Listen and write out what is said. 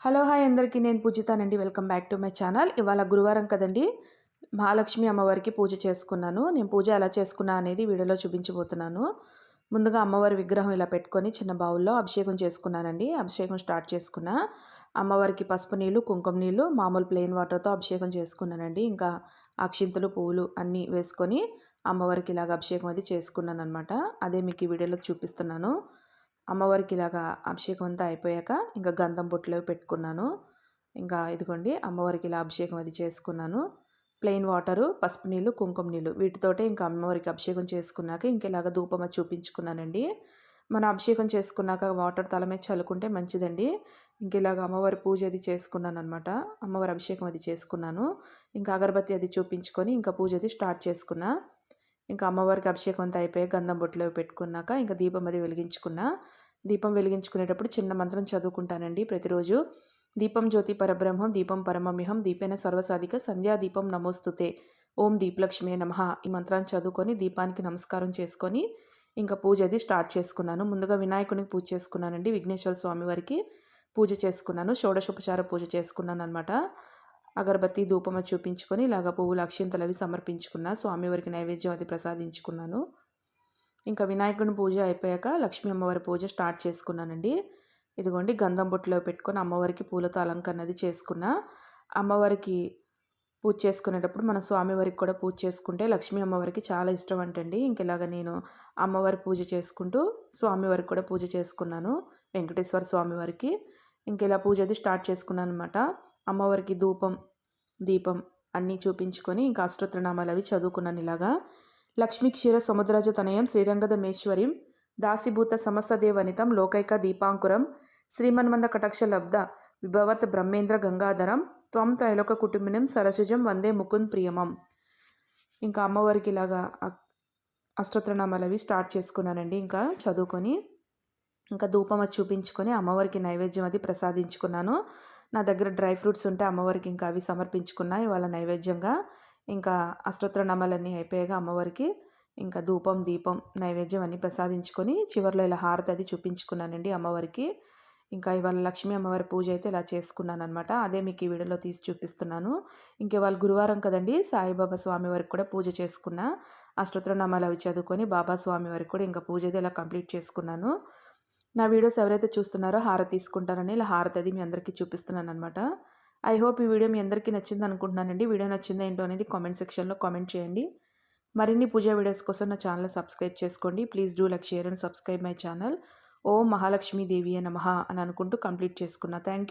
Hello hi అందరికీ నేను పూజితానండి. Welcome back to my channel. ఇవాళ గురువారం కదండి, మహాలక్ష్మి అమ్మవారికి పూజ చేసుకున్నాను. నేను పూజ ఎలా చేసుకున్నా అనేది వీడియోలో చూపించబోతున్నాను. ముందుగా అమ్మవారి విగ్రహం ఇలా పెట్టుకొని చిన్న బౌల్లో అభిషేకం చేసుకున్నానండి. అభిషేకం స్టార్ట్ చేసుకున్నా. అమ్మవారికి పసుపు నీళ్ళు, కుంకుమ నీళ్ళు, మామూలు ప్లెయిన్ వాటర్తో అభిషేకం చేసుకున్నానండి. ఇంకా అక్షింతలు, పువ్వులు అన్నీ వేసుకొని అమ్మవారికి ఇలాగ అభిషేకం అది చేసుకున్నాను అనమాట. అదే మీకు ఈ వీడియోలో చూపిస్తున్నాను. అమ్మవారికి ఇలాగా అభిషేకం అంతా అయిపోయాక ఇంకా గంధం బొట్లు పెట్టుకున్నాను. ఇంకా ఇదిగోండి అమ్మవారికి ఇలా అభిషేకం అది చేసుకున్నాను. ప్లెయిన్ వాటరు, పసుపు నీళ్ళు, కుంకుమ నీళ్ళు వీటితోటే ఇంకా అమ్మవారికి అభిషేకం చేసుకున్నాక ఇంక ఇలాగ ధూపం అది చూపించుకున్నానండి. మనం అభిషేకం చేసుకున్నాక వాటర్ తల మీద చల్లుకుంటే మంచిదండి. ఇంక ఇలాగ అమ్మవారి పూజ అది చేసుకున్నాను అనమాట. అమ్మవారి అభిషేకం అది చేసుకున్నాను. ఇంకా అగరబత్తి అది చూపించుకొని ఇంకా పూజ అది స్టార్ట్ చేసుకున్నా. ఇంకా అమ్మవారికి అభిషేకం అంతా అయిపోయి గంధం బొట్లు పెట్టుకున్నాక ఇంకా దీపం అది వెలిగించుకున్నా. దీపం వెలిగించుకునేటప్పుడు చిన్న మంత్రం చదువుకుంటానండి ప్రతిరోజు. దీపం జ్యోతి పరబ్రహ్మం దీపం పరమమిహం దీపేన సర్వసాధిక సంధ్యాదీపం నమోస్తుతే ఓం దీపలక్ష్మే నమః ఈ మంత్రాన్ని చదువుకొని దీపానికి నమస్కారం చేసుకొని ఇంకా పూజ అది స్టార్ట్ చేసుకున్నాను. ముందుగా వినాయకునికి పూజ చేసుకున్నానండి. విఘ్నేశ్వర స్వామి వారికి పూజ చేసుకున్నాను. షోడశోపచార పూజ చేసుకున్నాను అనమాట. అగరబత్తి ధూపం చూపించుకొని ఇలాగ పువ్వులు అక్షింతలు అవి సమర్పించుకున్నా. స్వామివారికి నైవేద్యం అది ప్రసాదించుకున్నాను. ఇంకా వినాయకుని పూజ అయిపోయాక లక్ష్మీ అమ్మవారి పూజ స్టార్ట్ చేసుకున్నానండి. ఇదిగోండి గంధం బొట్టులో పెట్టుకొని అమ్మవారికి పూలతో అలంకరణ అది చేసుకున్నా. అమ్మవారికి పూజ చేసుకునేటప్పుడు మన స్వామివారికి కూడా పూజ చేసుకుంటే లక్ష్మీ అమ్మవారికి చాలా ఇష్టం అంటండి. ఇంక ఇలాగ నేను అమ్మవారి పూజ చేసుకుంటూ స్వామివారికి కూడా పూజ చేసుకున్నాను. వెంకటేశ్వర స్వామివారికి ఇంక ఇలా పూజ అది స్టార్ట్ చేసుకున్నాను అనమాట. అమ్మవారికి ధూపం, దీపం అన్నీ చూపించుకొని ఇంకా అష్టోత్తరనామాలు అవి చదువుకున్నాను. ఇలాగా లక్ష్మీ క్షీర సముద్రాజ తనయం శ్రీరంగదమేశ్వరిం దాసిభూత సమస్తదేవనితం లోకైక దీపాంకురం శ్రీమన్మంద కటాక్ష లబ్ధ విభవత్ బ్రహ్మేంద్ర గంగాధరం త్వం త్రైలోక కుటుంబినం సరసుజం వందే ముకుంద్ ప్రియమం. ఇంకా అమ్మవారికి ఇలాగా అష్టోత్తరనామాలు అవి స్టార్ట్ చేసుకున్నానండి. ఇంకా చదువుకొని ఇంకా ధూపం అది చూపించుకొని అమ్మవారికి నైవేద్యం అది ప్రసాదించుకున్నాను. నా దగ్గర డ్రై ఫ్రూట్స్ ఉంటే అమ్మవారికి ఇంకా అవి సమర్పించుకున్నా ఇవాళ నైవేద్యంగా. ఇంకా అష్టోత్తరనామాలన్నీ అయిపోయాక అమ్మవారికి ఇంకా ధూపం, దీపం, నైవేద్యం అన్నీ ప్రసాదించుకొని చివరిలో ఇలా హారతి అది చూపించుకున్నానండి అమ్మవారికి. ఇంకా ఇవాళ లక్ష్మీ అమ్మవారి పూజ అయితే ఇలా చేసుకున్నాను అనమాట. అదే మీకు ఈ వీడియోలో తీసి చూపిస్తున్నాను. ఇంక ఇవాళ గురువారం కదండి, సాయిబాబా స్వామి వారికి కూడా పూజ చేసుకున్నా. అష్టోత్తరనామాలు అవి చదువుకొని బాబా స్వామి వారికి కూడా ఇంకా పూజ అయితే ఇలా కంప్లీట్ చేసుకున్నాను. నా వీడియోస్ ఎవరైతే చూస్తున్నారో హారతి తీసుకుంటారని ఇలా హారతి అది మీ అందరికీ చూపిస్తున్నాను అనమాట. ఐ హోప్ ఈ వీడియో మీ అందరికీ నచ్చింది అనుకుంటున్నానండి. వీడియో నచ్చిందా ఏంటో అనేది కామెంట్ సెక్షన్లో కామెంట్ చేయండి. మరిన్ని పూజా వీడియోస్ కోసం నా ఛానల్ సబ్స్క్రైబ్ చేసుకోండి. Please do like, share and subscribe my channel. ఓం మహాలక్ష్మీ దేవియే నమః అని అనుకుంటూ కంప్లీట్ చేసుకున్నా. Thank you.